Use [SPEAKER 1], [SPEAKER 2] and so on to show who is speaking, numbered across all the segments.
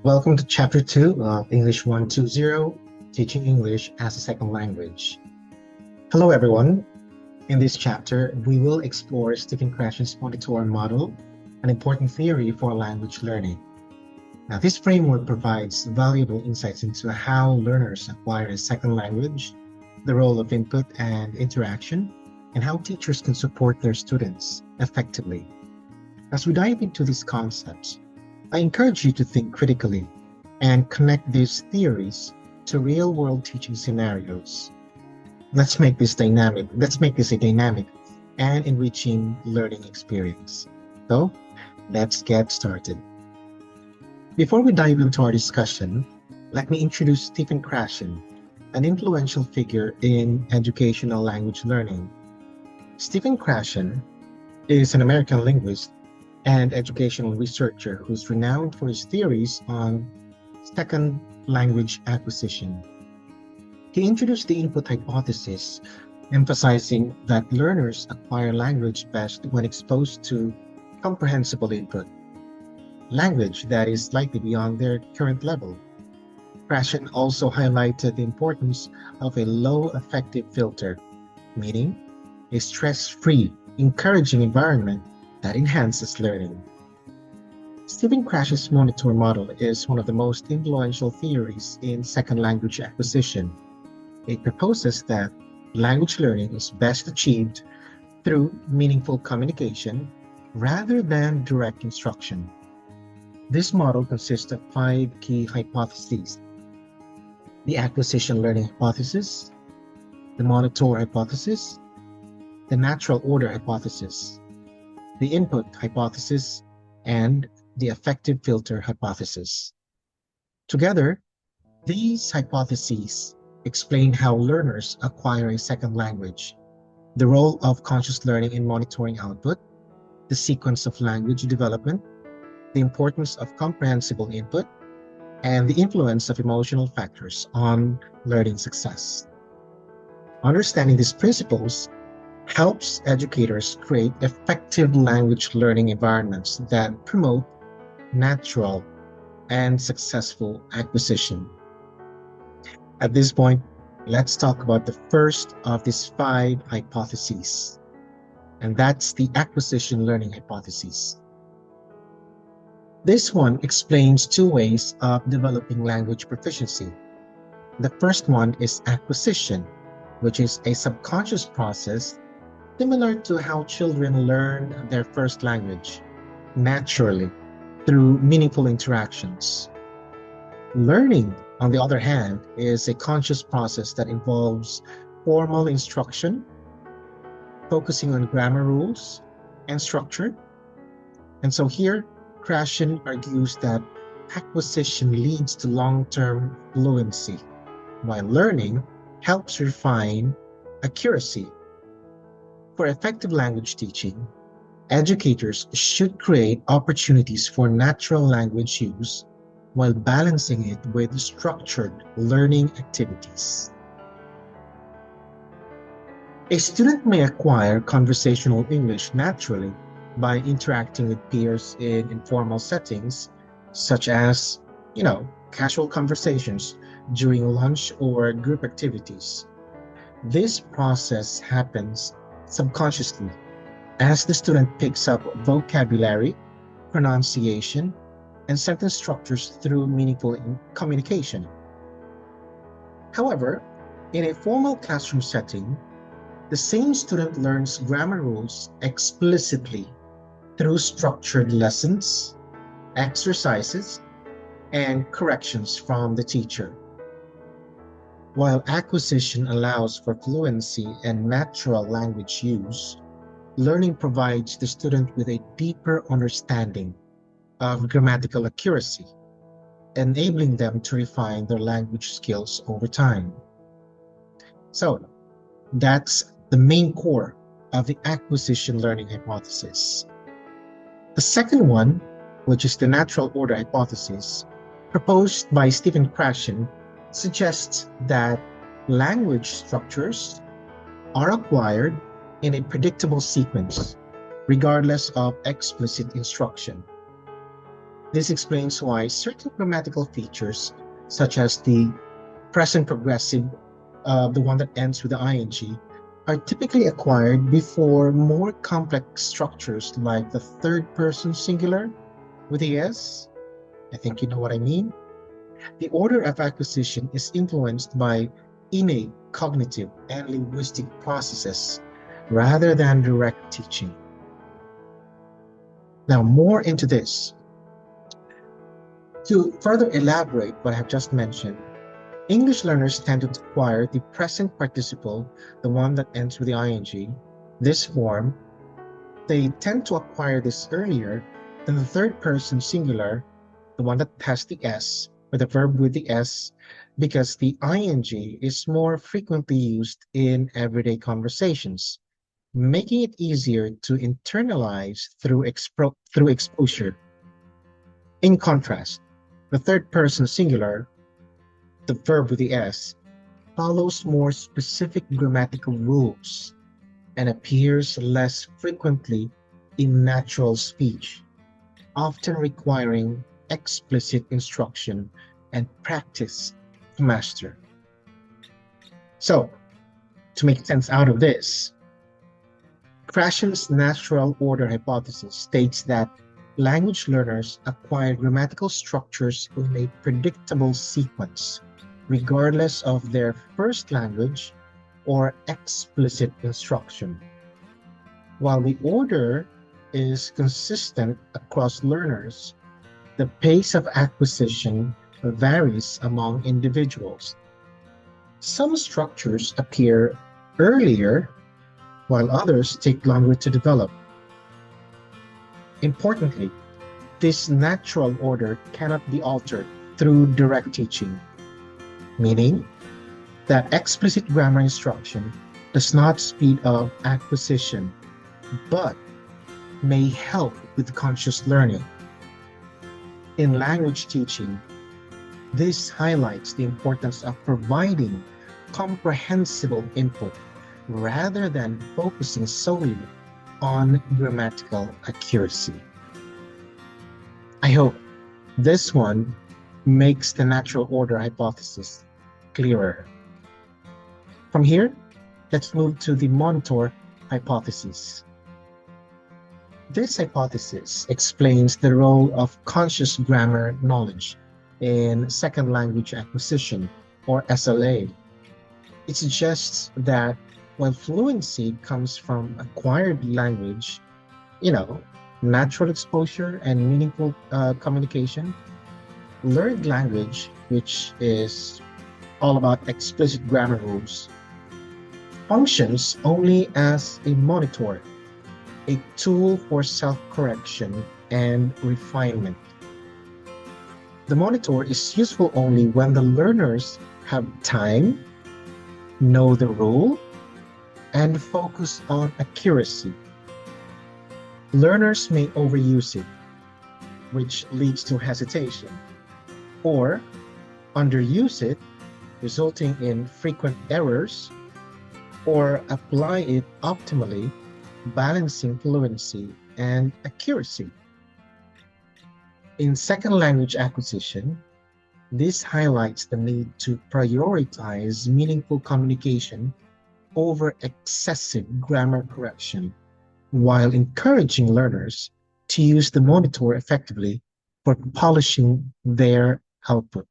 [SPEAKER 1] Welcome to Chapter 2 of English 120, Teaching English as a Second Language. Hello everyone. In this chapter, we will explore Stephen Krashen'S Monitor model, an important theory for language learning. Now, this framework provides valuable insights into how learners acquire a second language, the role of input and interaction, and how teachers can support their students effectively. As we dive into these concepts, I encourage you to think critically and connect these theories to real-world teaching scenarios. Let's make this a dynamic and enriching learning experience. So, let's get started. Before we dive into our discussion, let me introduce Stephen Krashen, an influential figure in educational language learning. Stephen Krashen is an American linguist and educational researcher who's renowned for his theories on second language acquisition. He introduced the input hypothesis, emphasizing that learners acquire language best when exposed to comprehensible input, language that is slightly beyond their current level. Krashen also highlighted the importance of a low affective filter, meaning a stress-free, encouraging environment that enhances learning. Stephen Krashen's Monitor model is one of the most influential theories in second language acquisition. It proposes that language learning is best achieved through meaningful communication rather than direct instruction. This model consists of 5 key hypotheses: the acquisition learning hypothesis, the monitor hypothesis, the natural order hypothesis, the input hypothesis, and the affective filter hypothesis. Together, these hypotheses explain how learners acquire a second language, the role of conscious learning in monitoring output, the sequence of language development, the importance of comprehensible input, and the influence of emotional factors on learning success. Understanding these principles helps educators create effective language learning environments that promote natural and successful acquisition. At this point, let's talk about the first of these 5 hypotheses, and that's the acquisition learning hypothesis. This one explains 2 ways of developing language proficiency. The first one is acquisition, which is a subconscious process similar to how children learn their first language, naturally, through meaningful interactions. Learning, on the other hand, is a conscious process that involves formal instruction, focusing on grammar rules and structure. And so here, Krashen argues that acquisition leads to long-term fluency, while learning helps refine accuracy. For effective language teaching, educators should create opportunities for natural language use while balancing it with structured learning activities. A student may acquire conversational English naturally by interacting with peers in informal settings, such as, casual conversations during lunch or group activities. This process happens subconsciously as the student picks up vocabulary, pronunciation, and sentence structures through meaningful communication. However, in a formal classroom setting, the same student learns grammar rules explicitly through structured lessons, exercises, and corrections from the teacher. While acquisition allows for fluency and natural language use, learning provides the student with a deeper understanding of grammatical accuracy, enabling them to refine their language skills over time. So, that's the main core of the acquisition learning hypothesis. The second one, which is the natural order hypothesis, proposed by Stephen Krashen, suggests that language structures are acquired in a predictable sequence, regardless of explicit instruction. This explains why certain grammatical features, such as the present progressive, the one that ends with the ing, are typically acquired before more complex structures like the third person singular with the s. I think you know what I mean. The order of acquisition is influenced by innate cognitive and linguistic processes rather than direct teaching. Now, more into this. To further elaborate what I have just mentioned, English learners tend to acquire the present participle, the one that ends with the ing, this form. They tend to acquire this earlier than the third person singular, the one that has the s, or the verb with the s, because the ing is more frequently used in everyday conversations, making it easier to internalize through exposure. In contrast, the third person singular, the verb with the s, follows more specific grammatical rules and appears less frequently in natural speech, often requiring explicit instruction and practice to master. So, to make sense out of this, Krashen'S natural order hypothesis states that language learners acquire grammatical structures in a predictable sequence, regardless of their first language or explicit instruction. While the order is consistent across learners, the pace of acquisition varies among individuals. Some structures appear earlier, while others take longer to develop. Importantly, this natural order cannot be altered through direct teaching, meaning that explicit grammar instruction does not speed up acquisition, but may help with conscious learning. In language teaching, this highlights the importance of providing comprehensible input rather than focusing solely on grammatical accuracy. I hope this one makes the natural order hypothesis clearer. From here, let's move to the monitor hypothesis. This hypothesis explains the role of conscious grammar knowledge in second language acquisition, or SLA. It suggests that while fluency comes from acquired language, natural exposure and meaningful communication, learned language, which is all about explicit grammar rules, functions only as a monitor, a tool for self-correction and refinement. The monitor is useful only when the learners have time, know the rule, and focus on accuracy. Learners may overuse it, which leads to hesitation, or underuse it, resulting in frequent errors, or apply it optimally, balancing fluency and accuracy. In second language acquisition, this highlights the need to prioritize meaningful communication over excessive grammar correction, while encouraging learners to use the monitor effectively for polishing their output.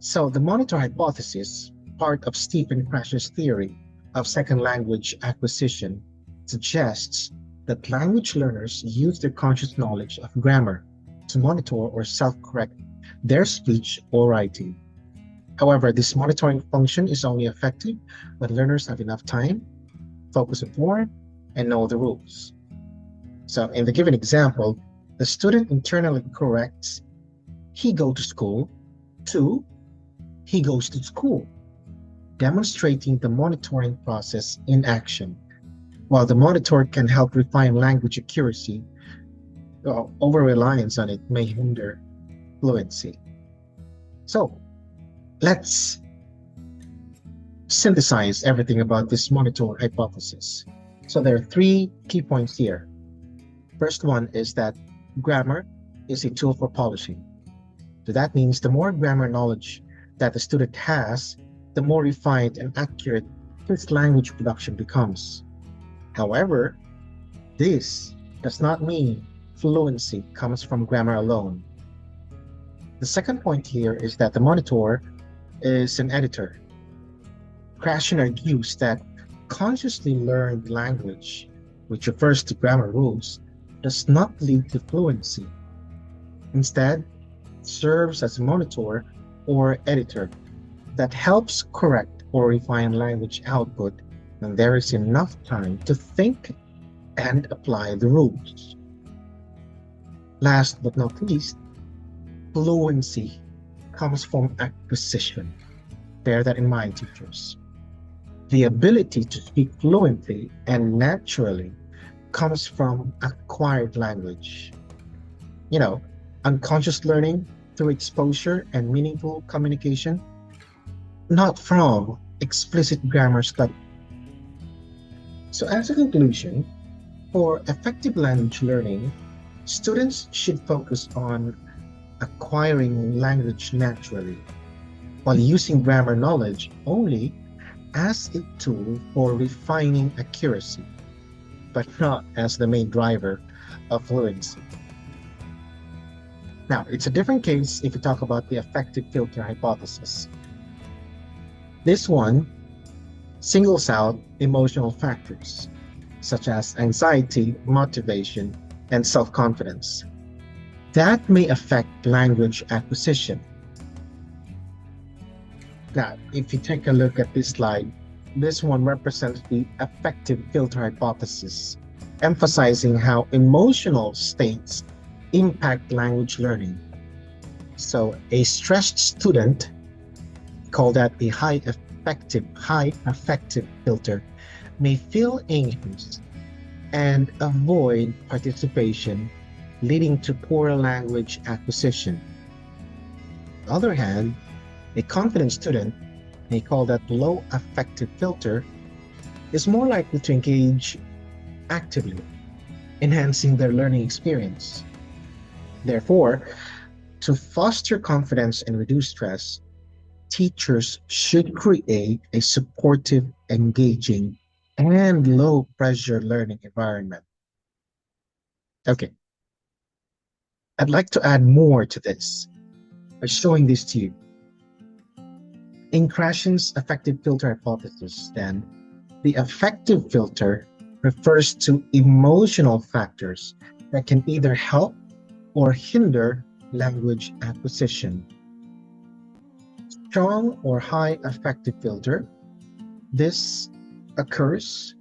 [SPEAKER 1] So the monitor hypothesis, part of Stephen Krashen's theory of second language acquisition, suggests that language learners use their conscious knowledge of grammar to monitor or self-correct their speech or writing. However, this monitoring function is only effective when learners have enough time, focus on more, and know the rules. So in the given example, the student internally corrects, "He go to school," to "He goes to school," demonstrating the monitoring process in action. While the monitor can help refine language accuracy, over-reliance on it may hinder fluency. So, let's synthesize everything about this monitor hypothesis. So there are three key points here. First one is that grammar is a tool for polishing. So that means the more grammar knowledge that the student has, the more refined and accurate his language production becomes. However, this does not mean fluency comes from grammar alone. The second point here is that the monitor is an editor. Krashen argues that consciously learned language, which refers to grammar rules, does not lead to fluency. Instead, it serves as a monitor or editor that helps correct or refine language output when there is enough time to think and apply the rules. Last but not least, fluency comes from acquisition. Bear that in mind, teachers. The ability to speak fluently and naturally comes from acquired language. You know, unconscious learning through exposure and meaningful communication, not from explicit grammar study. So as a conclusion, for effective language learning, students should focus on acquiring language naturally, while using grammar knowledge only as a tool for refining accuracy, but not as the main driver of fluency. Now, it's a different case if you talk about the affective filter hypothesis. This one singles out emotional factors, such as anxiety, motivation, and self-confidence, that may affect language acquisition. Now, if you take a look at this slide, this one represents the affective filter hypothesis, emphasizing how emotional states impact language learning. So a stressed student, call that a high affective filter, may feel anxious and avoid participation, leading to poor language acquisition. On the other hand, a confident student, may call that low affective filter, is more likely to engage actively, enhancing their learning experience. Therefore, to foster confidence and reduce stress, teachers should create a supportive, engaging, and low-pressure learning environment. Okay, I'd like to add more to this by showing this to you. In Krashen's affective filter hypothesis, then, the affective filter refers to emotional factors that can either help or hinder language acquisition. Strong or high affective filter, this occurs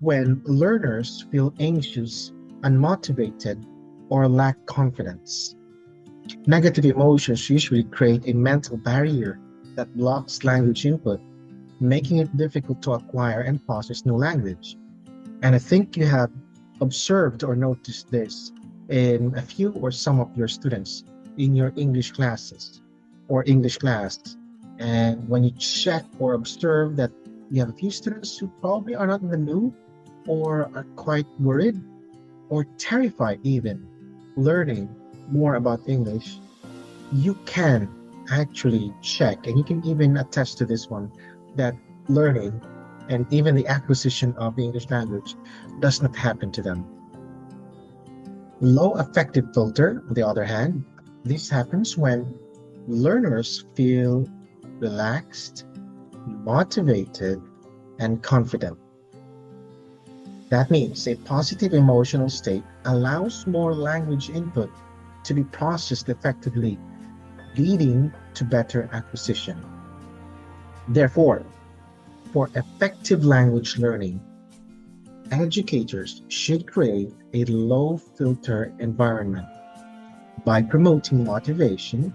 [SPEAKER 1] when learners feel anxious, unmotivated, or lack confidence. Negative emotions usually create a mental barrier that blocks language input, making it difficult to acquire and process new language. And I think you have observed or noticed this in a few or some of your students in your English classes or English class. And when you check or observe that you have a few students who probably are not in the mood or are quite worried or terrified even learning more about English, you can actually check, and you can even attest to this one, that learning and even the acquisition of the English language does not happen to them. Low affective filter, on the other hand, this happens when learners feel relaxed, motivated, and confident. That means a positive emotional state allows more language input to be processed effectively, leading to better acquisition. Therefore, for effective language learning, educators should create a low-filter environment by promoting motivation,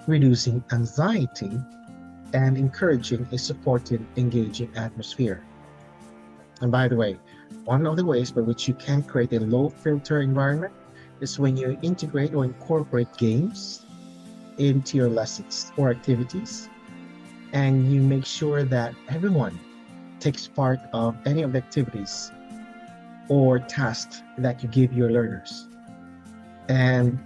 [SPEAKER 1] reducing anxiety, and encouraging a supportive, engaging atmosphere. And by the way, one of the ways by which you can create a low-filter environment is when you integrate or incorporate games into your lessons or activities, and you make sure that everyone takes part of any of the activities or tasks that you give your learners. And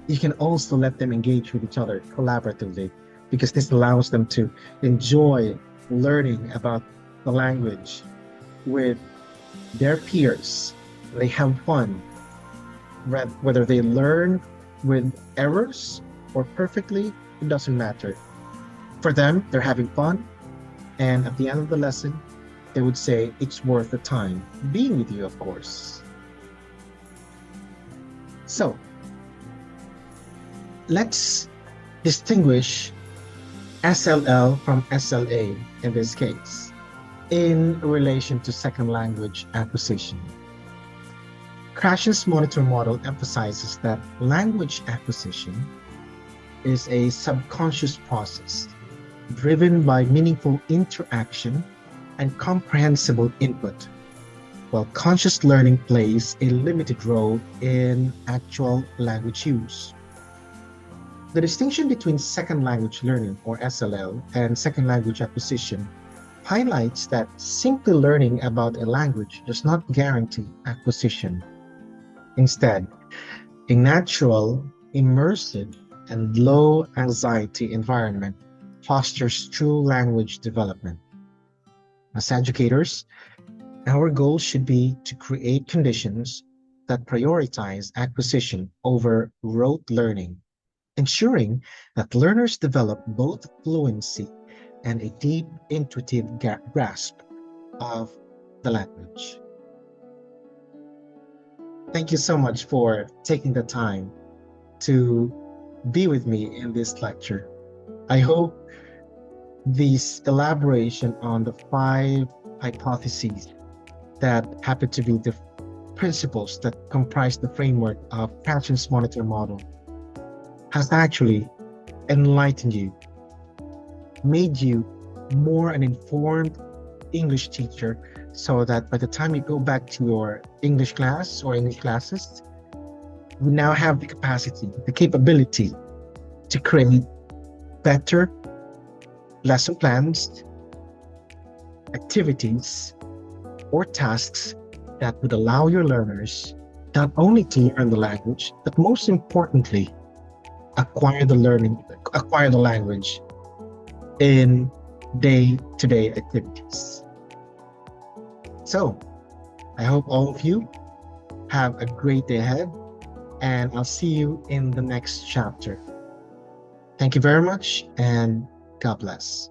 [SPEAKER 1] you can also let them engage with each other collaboratively, because this allows them to enjoy learning about the language with their peers. They have fun, whether they learn with errors or perfectly, it doesn't matter. For them, they're having fun, and at the end of the lesson, they would say it's worth the time being with you, of course. So let's distinguish SLL from SLA in this case in relation to second language acquisition. Krashen'S monitor model emphasizes that language acquisition is a subconscious process driven by meaningful interaction and comprehensible input, while conscious learning plays a limited role in actual language use. The distinction between second language learning, or SLL, and second language acquisition highlights that simply learning about a language does not guarantee acquisition. Instead, a natural, immersive, and low anxiety environment fosters true language development. As educators, our goal should be to create conditions that prioritize acquisition over rote learning, ensuring that learners develop both fluency and a deep intuitive grasp of the language. Thank you so much for taking the time to be with me in this lecture. I hope this elaboration on the 5 hypotheses that happen to be the principles that comprise the framework of Krashen'S monitor model has actually enlightened you, made you more an informed English teacher, so that by the time you go back to your English class or English classes, you now have the capacity, the capability to create better lesson plans, activities, or tasks that would allow your learners not only to learn the language, but most importantly, acquire the language in day-to-day activities. So, I hope all of you have a great day ahead, and I'll see you in the next chapter. Thank you very much, and God bless.